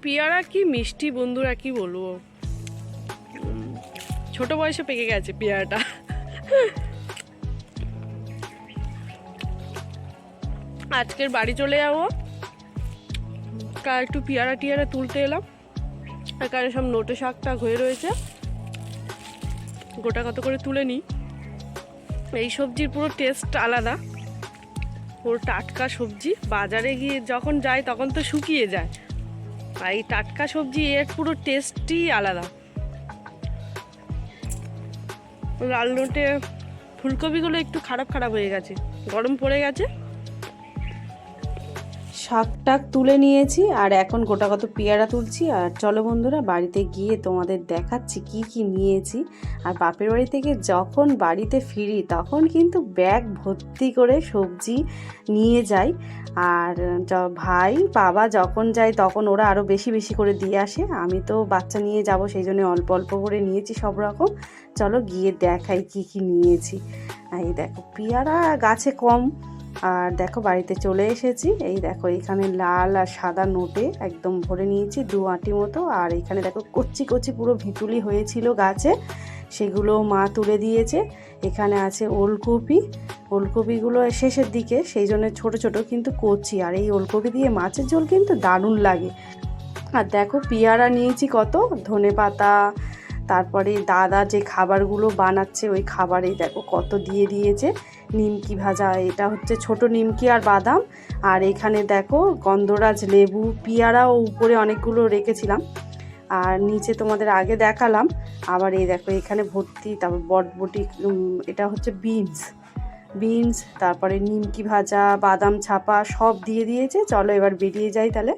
পেয়ারা কি মিষ্টি বন্ধুরা, কি বলবো, ছোট বয়সে পেকে গেছে পেয়ারাটা। আজকের বাড়ি চলে যাবো, কাল একটু পেয়ারা টিয়ারা তুলতে এলাম। এখানে সব নোটে শাক টাক হয়ে রয়েছে, গোটা কত করে তুলে নিই। এই সবজির পুরো টেস্ট আলাদা, পুরো টাটকা সবজি। বাজারে গিয়ে যখন যাই তখন তো শুকিয়ে যায়, আর এই টাটকা সবজি এর পুরো টেস্টই আলাদা। লাল নোটে ফুলকপিগুলো একটু খারাপ খারাপ হয়ে গেছে, গরম পড়ে গেছে। শাক টাক তুলে নিয়েছি আর এখন গোটা কত পেয়ারা তুলছি। আর চলো বন্ধুরা বাড়িতে গিয়ে তোমাদের দেখাচ্ছি কি কি নিয়েছি। আর বাপের বাড়ি থেকে যখন বাড়িতে ফিরি তখন কিন্তু ব্যাগ ভর্তি করে সবজি নিয়ে যাই। আর ভাই বাবা যখন যায় তখন ওরা আরও বেশি বেশি করে দিয়ে আসে। আমি তো বাচ্চা নিয়ে যাব, সেই জন্য অল্প অল্প করে নিয়েছি সব রকম। চলো গিয়ে দেখাই কি কি নিয়েছি। এই দেখো পেয়ারা গাছে কম, আর দেখো বাড়িতে চলে এসেছি। এই দেখো এখানে লাল আর সাদা নোটে একদম ভরে নিয়েছি 2 আঁটি মতো। আর এখানে দেখো কচি কচি পুরো ভিতুলি হয়েছিল গাছে, সেগুলো মা তুলে দিয়েছে। এখানে আছে ওলকপি, ওলকপিগুলো শেষের দিকে, সেই জন্য ছোট ছোট কিন্তু কচি। আর এই ওলকপি দিয়ে মাছের ঝোল কিন্তু দারুণ লাগে। আর দেখো পেয়ারা নিয়েছি কত, ধনেপাতা, তারপরে দাদা যে খাবারগুলো বানাচ্ছে ওই খাবারেই দেখো কত দিয়ে দিয়েছে। নিমকি ভাজা, এটা হচ্ছে ছোট নিমকি আর বাদাম। আর এখানে দেখো গন্ধরাজ লেবু, পেয়ারাও উপরে অনেকগুলো রেখেছিলাম। আর নিচে তোমাদের আগে দেখালাম। আবার এই দেখো এখানে ভর্তি, তারপর বটবটি, এটা হচ্ছে বিনস, তারপরে নিমকি ভাজা, বাদাম ছাপা সব দিয়ে দিয়েছে। চলো এবার বেরিয়ে যাই তাহলে।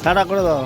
টাটা করে দাও।